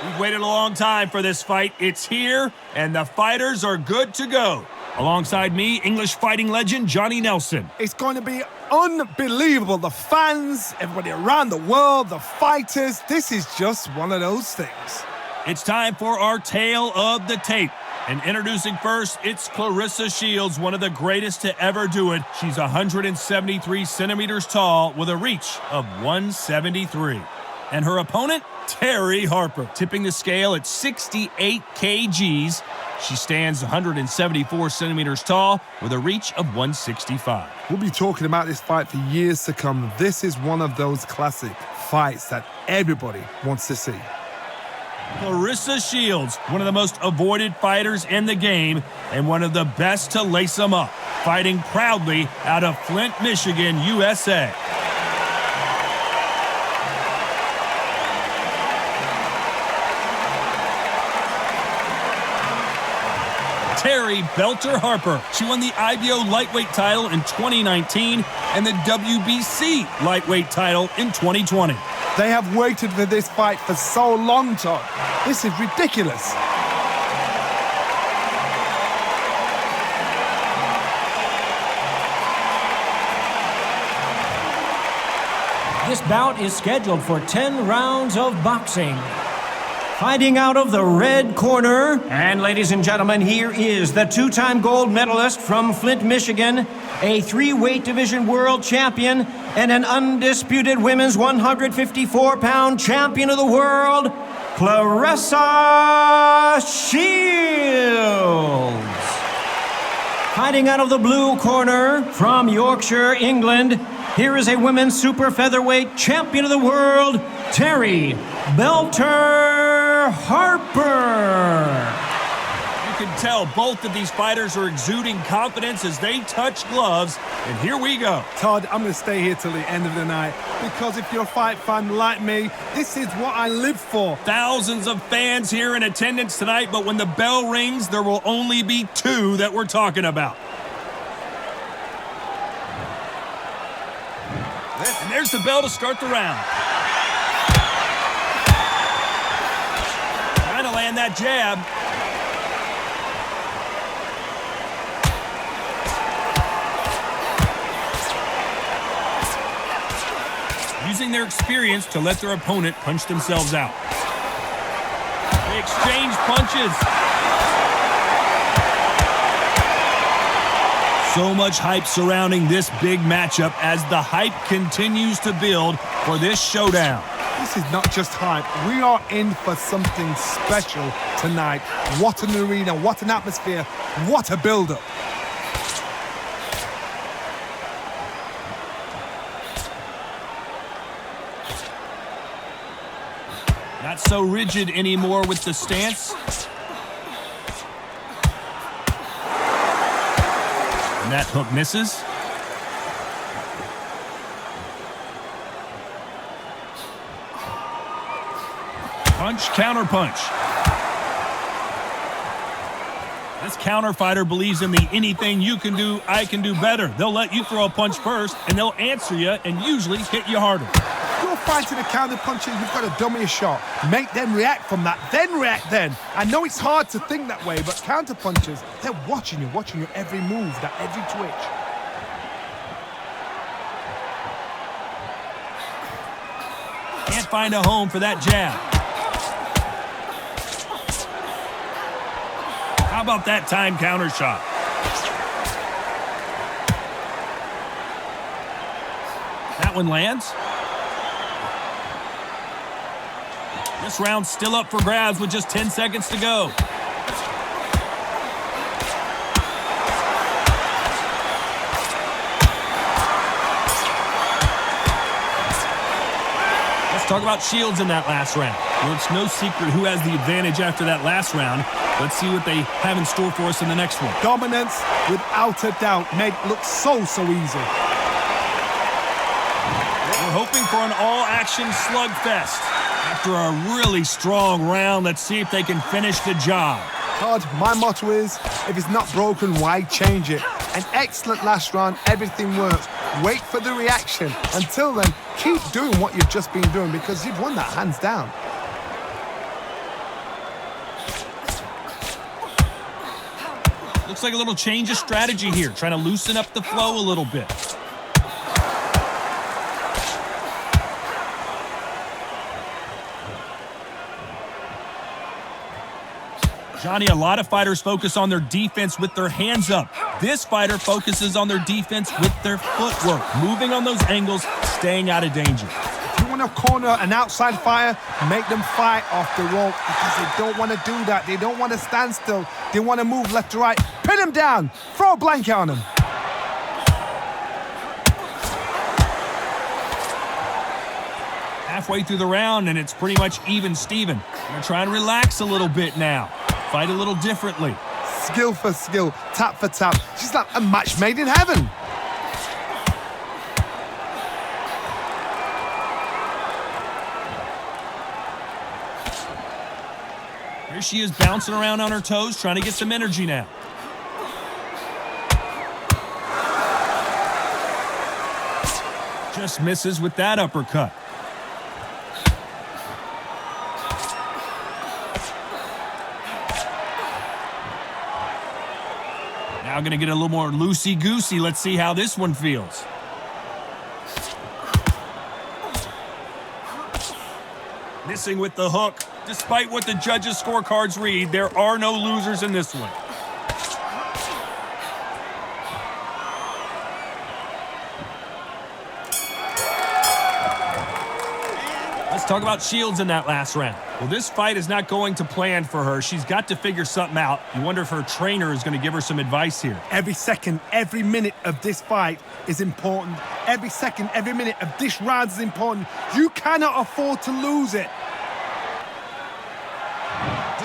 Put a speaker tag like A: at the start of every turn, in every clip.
A: We've waited a long time for this fight. It's here, and the fighters are good to go. Alongside me, English fighting legend Johnny Nelson.
B: It's going to be unbelievable. The fans, everybody around the world, the fighters. This is just one of those things.
A: It's time for our tale of the tape. And introducing first, it's Claressa Shields, one of the greatest to ever do it. She's 173 centimeters tall with a reach of 173. And her opponent, Terri Harper, tipping the scale at 68 kgs. She stands 174 centimeters tall with a reach of 165.
B: We'll be talking about this fight for years to come. This is one of those classic fights that everybody wants to see.
A: Claressa Shields, one of the most avoided fighters in the game and one of the best to lace them up, fighting proudly out of Flint, Michigan, USA. Terri Belter Harper. She won the IBO lightweight title in 2019 and the WBC lightweight title in 2020.
B: They have waited for this fight for so long, Todd. This is ridiculous.
C: This bout is scheduled for 10 rounds of boxing. Fighting out of the red corner, and ladies and gentlemen, here is the two-time gold medalist from Flint, Michigan, a three-weight division world champion, and an undisputed women's 154-pound champion of the world, Claressa Shields. Fighting out of the blue corner from Yorkshire, England, here is a women's super featherweight champion of the world, Terri Belter Harper.
A: You can tell both of these fighters are exuding confidence as they touch gloves, and here we go.
B: Todd, I'm going to stay here till the end of the night because if you're a fight fan like me, this is what I live for.
A: Thousands of fans here in attendance tonight, but when the bell rings, there will only be two that we're talking about. And there's the bell to start the round. Trying to land that jab. Using their experience to let their opponent punch themselves out. They exchange punches. So much hype surrounding this big matchup as the hype continues to build for this showdown.
B: This is not just hype. We are in for something special tonight. What an arena, what an atmosphere, what a build-up.
A: Not so rigid anymore with the stance. And that hook misses. Punch, counter punch. This counter fighter believes in the anything you can do, I can do better. They'll let you throw a punch first, and they'll answer you and usually hit you harder.
B: You're fighting a counter puncher, you've got to dummy a shot. Make them react from that, then react then. I know it's hard to think that way, but counter punchers, they're watching you every move, that every twitch.
A: Can't find a home for that jab. How about that time counter shot? That one lands. This round's still up for grabs with just 10 seconds to go. Let's talk about Shields in that last round. Well, it's no secret who has the advantage after that last round. Let's see what they have in store for us in the next one.
B: Dominance, without a doubt, made it look so easy.
A: We're hoping for an all-action slugfest. After a really strong round, let's see if they can finish the job.
B: Todd, my motto is, if it's not broken, why change it? An excellent last round, everything works. Wait for the reaction. Until then, keep doing what you've just been doing because you've won that hands down.
A: Looks like a little change of strategy here, trying to loosen up the flow a little bit. Johnny, a lot of fighters focus on their defense with their hands up. This fighter focuses on their defense with their footwork, moving on those angles, staying out of danger.
B: If you want to corner an outside fighter, make them fight off the rope because they don't want to do that. They don't want to stand still. They want to move left to right. Pin them down. Throw a blanket on them.
A: Halfway through the round, and it's pretty much even Steven. Gonna try and relax a little bit now. Fight a little differently.
B: Skill for skill, tap for tap. She's like a match made in heaven.
A: Here she is bouncing around on her toes, trying to get some energy now. Just misses with that uppercut. Now going to get a little more loosey-goosey. Let's see how this one feels. Missing with the hook. Despite what the judges' scorecards read, there are no losers in this one. Let's talk about Shields in that last round. Well, this fight is not going to plan for her. She's got to figure something out. You wonder if her trainer is going to give her some advice here.
B: Every second, every minute of this fight is important. Every second, every minute of this round is important. You cannot afford to lose it.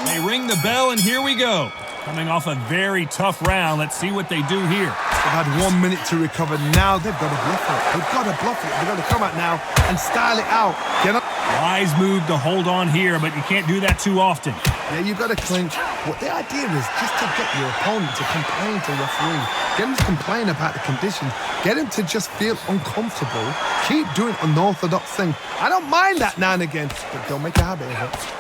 A: They ring the bell, and here we go. Coming off a very tough round. Let's see what they do here.
B: They've had 1 minute to recover. Now they've got to bluff it. They've got to bluff it. They've got to come out now and style it out. Get up.
A: Wise move to hold on here, but you can't do that too often.
B: Yeah, you've got to clinch. What the idea is just to get your opponent to complain to the referee. Get him to complain about the conditions. Get him to just feel uncomfortable. Keep doing unorthodox things. I don't mind that now and again, but don't make a habit of it.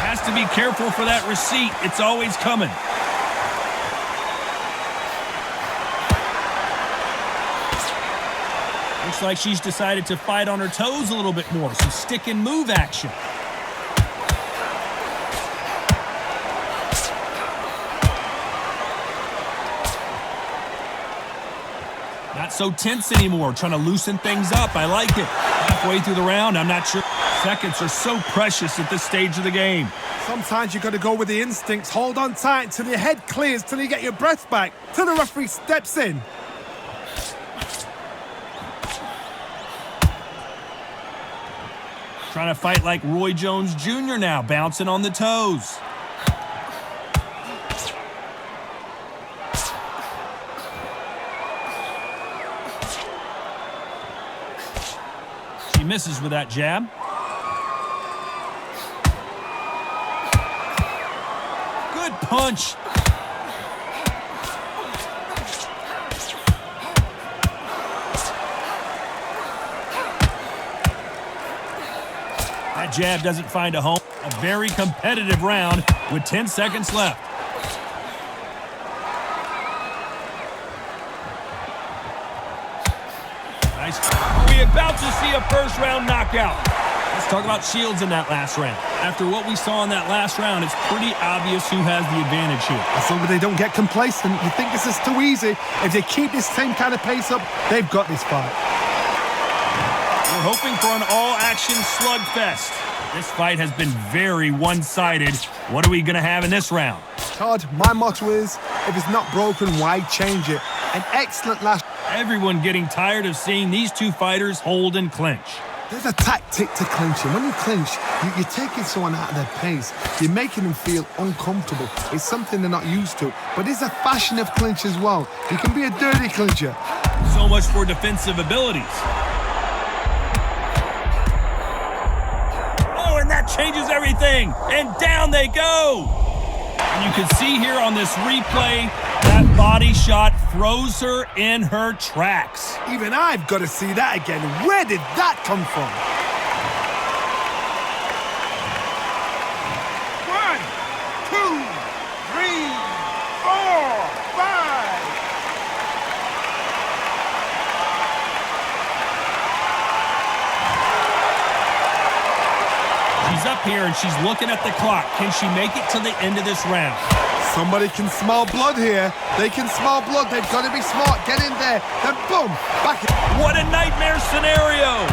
A: Has to be careful for that receipt. It's always coming. Looks like she's decided to fight on her toes a little bit more. Some stick and move action. Not so tense anymore. Trying to loosen things up. I like it. Halfway through the round, I'm not sure. Seconds are so precious at this stage of the game.
B: Sometimes you got to go with the instincts. Hold on tight till your head clears, till you get your breath back, till the referee steps in.
A: Trying to fight like Roy Jones Jr. now, bouncing on the toes. She misses with that jab. Good punch. That jab doesn't find a home. A very competitive round with 10 seconds left. Nice. Are we about to see a first-round knockout? Let's talk about Shields in that last round. After what we saw in that last round, it's pretty obvious who has the advantage here.
B: As long as they don't get complacent, you think this is too easy. If they keep this same kind of pace up, they've got this fight.
A: We're hoping for an all-action slugfest. This fight has been very one-sided. What are we going to have in this round?
B: Todd, my motto is, if it's not broken, why change it? An excellent last...
A: Everyone getting tired of seeing these two fighters hold and clinch.
B: There's a tactic to clinching. When you clinch, you're taking someone out of their pace. You're making them feel uncomfortable. It's something they're not used to. But there's a fashion of clinch as well. You can be a dirty clincher.
A: So much for defensive abilities. Oh, and that changes everything. And down they go. And you can see here on this replay, that body shot throws her in her tracks.
B: Even I've got to see that again. Where did that come from?
A: here, and she's looking at the clock. Can she make it to the end of this round?
B: Somebody can smell blood here. They can smell blood. They've got to be smart. Get in there. Then boom, back in.
A: What a nightmare scenario.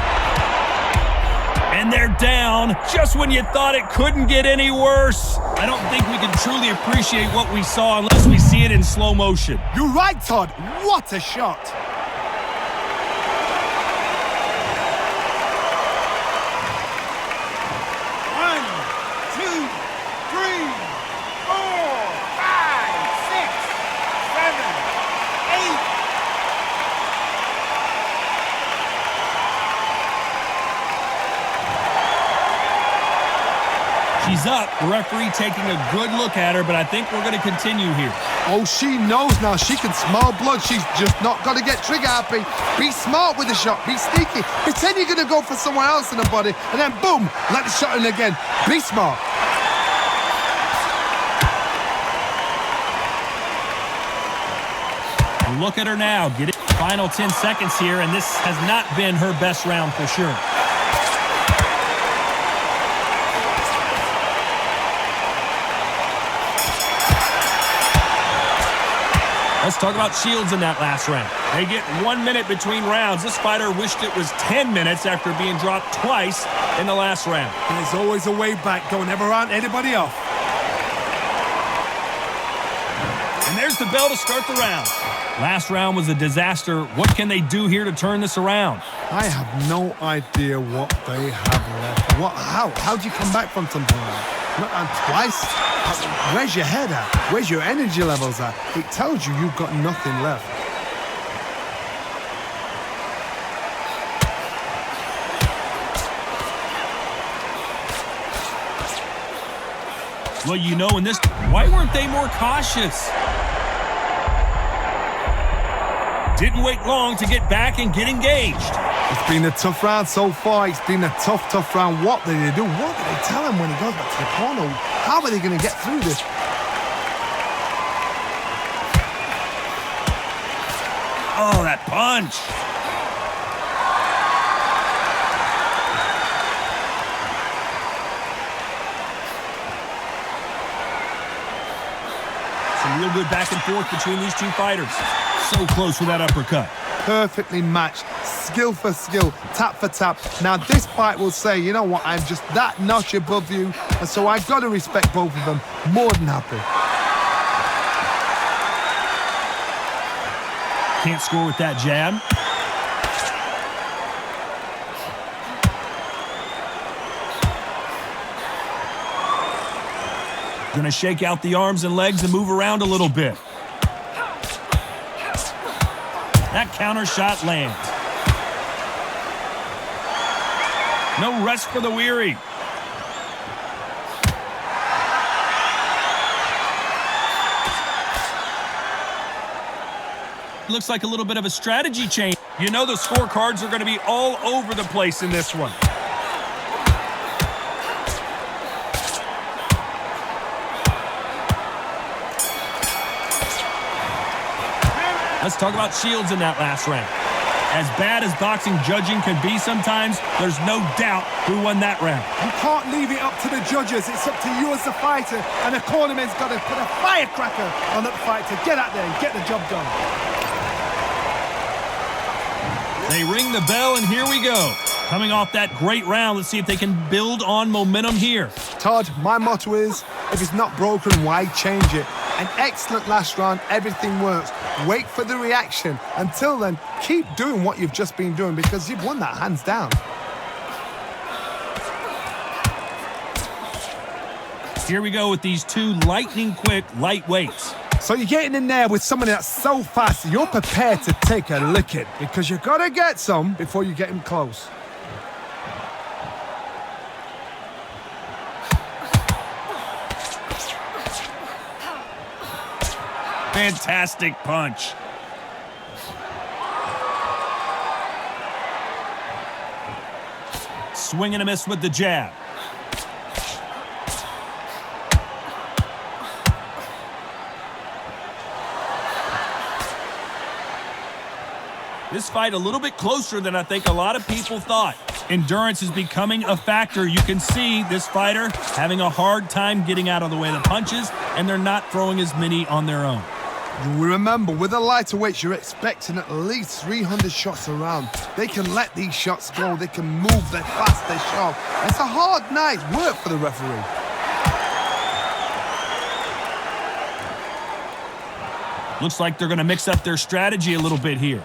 A: And they're down just when you thought it couldn't get any worse. I don't think we can truly appreciate what we saw unless we see it in slow motion.
B: You're right, Todd. What a shot.
A: She's up. The referee taking a good look at her, but I think we're going to continue here.
B: Oh, she knows now. She can smell blood. She's just not got to get trigger happy. Be smart with the shot. Be sneaky. Pretend you're going to go for someone else in the body, and then boom, let the shot in again. Be smart.
A: Look at her now. Get it. Final 10 seconds here, and this has not been her best round for sure. Let's talk about Shields in that last round. They get 1 minute between rounds. This fighter wished it was 10 minutes after being dropped twice in the last round.
B: There's always a way back. Don't ever round anybody off.
A: And there's the bell to start the round. Last round was a disaster. What can they do here to turn this around?
B: I have no idea what they have left. How do you come back from something like that? Not twice? Where's your head at? Where's your energy levels at? It tells you you've got nothing left.
A: Well, you know, in this, why weren't they more cautious? Didn't wait long to get back and get engaged.
B: It's been a tough round so far. It's been a tough round. What did they do? What did they tell him when he goes back to the corner? How are they going to get through this?
A: Oh, that punch. Some real good back and forth between these two fighters. So close with that uppercut.
B: Perfectly matched, skill for skill, tap for tap. Now this fight will say, you know what, I'm just that notch above you, and so I've got to respect both of them. More than happy.
A: Can't score with that jab. Gonna shake out the arms and legs and move around a little bit. That counter shot lands. No rest for the weary. Looks like a little bit of a strategy change. You know the scorecards are going to be all over the place in this one. Let's talk about Shields in that last round. As bad as boxing judging can be sometimes, there's no doubt who won that round.
B: You can't leave it up to the judges. It's up to you as the fighter, and the cornerman's got to put a firecracker on that fight to get out there and get the job done.
A: They ring the bell, and here we go. Coming off that great round, let's see if they can build on momentum here.
B: Todd, my motto is, if it's not broken, why change it? An excellent last round, everything works. Wait for the reaction. Until then, keep doing what you've just been doing because you've won that hands down.
A: Here we go with these two lightning-quick lightweights.
B: So you're getting in there with someone that's so fast, you're prepared to take a licking because you've got to get some before you get him close.
A: Fantastic punch. Swing and a miss with the jab. This fight a little bit closer than I think a lot of people thought. Endurance is becoming a factor. You can see this fighter having a hard time getting out of the way of the punches, and they're not throwing as many on their own.
B: You remember, with the lighterweights, you're expecting at least 300 shots around. They can let these shots go. They can move. They're fast. They're sharp. It's a hard night's work for the referee.
A: Looks like they're going to mix up their strategy a little bit here.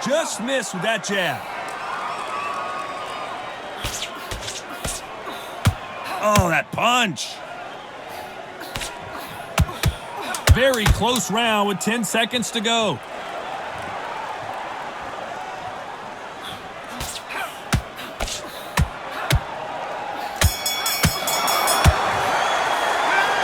A: Just missed with that jab. Oh, that punch. Very close round with 10 seconds to go.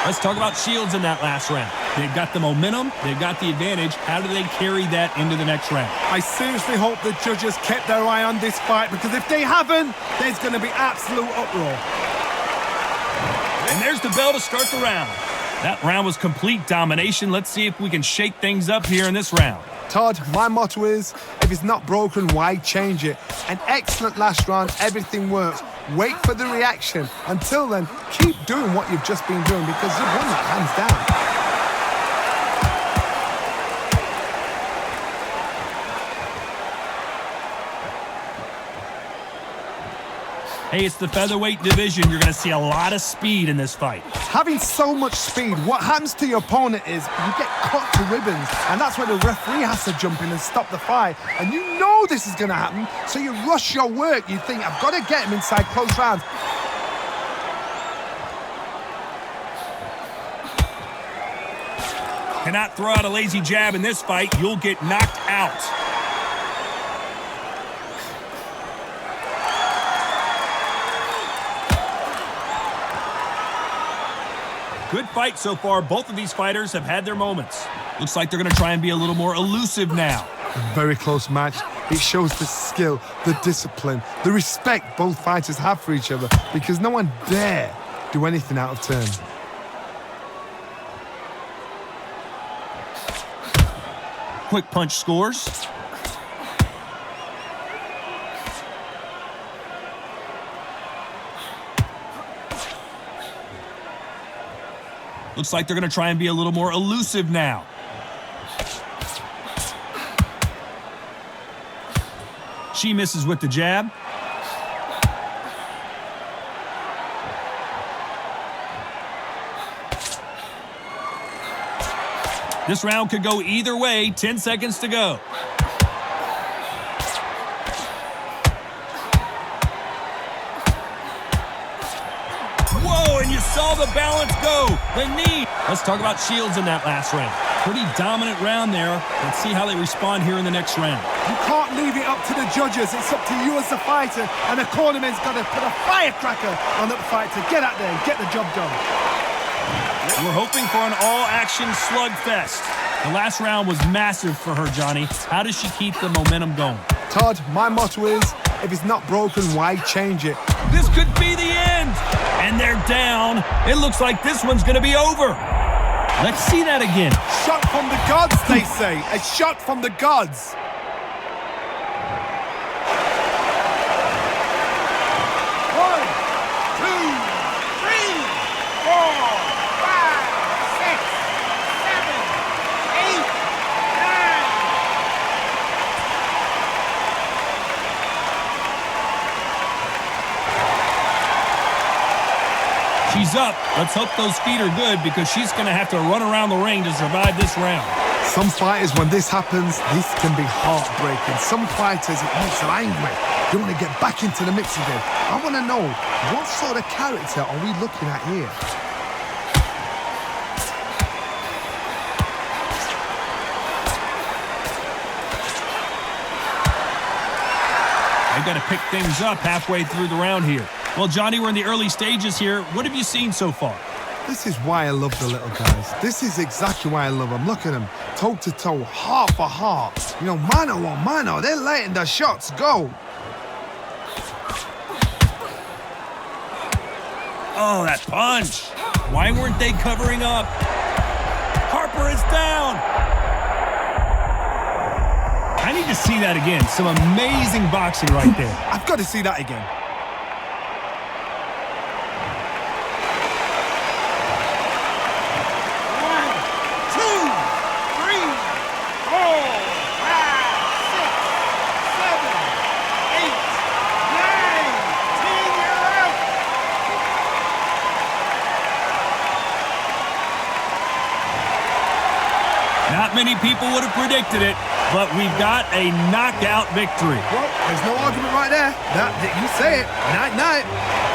A: Let's talk about Shields in that last round. They've got the momentum, they've got the advantage. How do they carry that into the next round?
D: I seriously hope the judges kept their eye on this fight, because if they haven't, there's going to be absolute uproar.
A: And there's the bell to start the round. That round was complete domination. Let's see if we can shake things up here in this round.
B: Todd, my motto is, if it's not broken, why change it? An excellent last round, everything works. Wait for the reaction. Until then, keep doing what you've just been doing, because you've won it hands down.
A: Hey, it's the featherweight division. You're going to see a lot of speed in this fight.
B: Having so much speed, what happens to your opponent is you get cut to ribbons, and that's where the referee has to jump in and stop the fight. And you know this is going to happen, so you rush your work. You think, I've got to get him inside close rounds.
A: Cannot throw out a lazy jab in this fight. You'll get knocked out. Good fight so far. Both of these fighters have had their moments. Looks like they're going to try and be a little more elusive now.
B: A very close match. It shows the skill, the discipline, the respect both fighters have for each other, because no one dare do anything out of turn.
A: Quick punch scores. Looks like they're going to try and be a little more elusive now. She misses with the jab. This round could go either way. 10 seconds to go. Whoa, and you saw the balance go. The knee. Let's talk about Shields in that last round. Pretty dominant round there. Let's see how they respond here in the next round.
D: You can't leave it up to the judges. It's up to you as the fighter, and the cornerman's got to put a firecracker on that fight to get out there and get the job done.
A: We're hoping for an all-action slugfest. The last round was massive for her, Johnny. How does she keep the momentum going?
B: Todd, my motto is, if it's not broken, why change it?
A: This could be the end. And they're down. It looks like this one's going to be over. Let's see that again.
D: Shot from the gods, they say. A shot from the gods.
A: She's up. Let's hope those feet are good, because she's going to have to run around the ring to survive this round.
B: Some fighters, when this happens, this can be heartbreaking. Some fighters, it makes them angry. They want to get back into the mix again. I want to know, what sort of character are we looking at here?
A: They've got to pick things up halfway through the round here. Well, Johnny, we're in the early stages here. What have you seen so far?
B: This is why I love the little guys. This is exactly why I love them. Look at them, toe to toe, heart for heart. You know, mano a mano, they're letting the shots go.
A: Oh, that punch. Why weren't they covering up? Harper is down. I need to see that again. Some amazing boxing right there.
D: I've got to see that again.
A: Not many people would have predicted it, but we've got a knockout victory.
D: Well, there's no argument right there. That you say it. Night, night.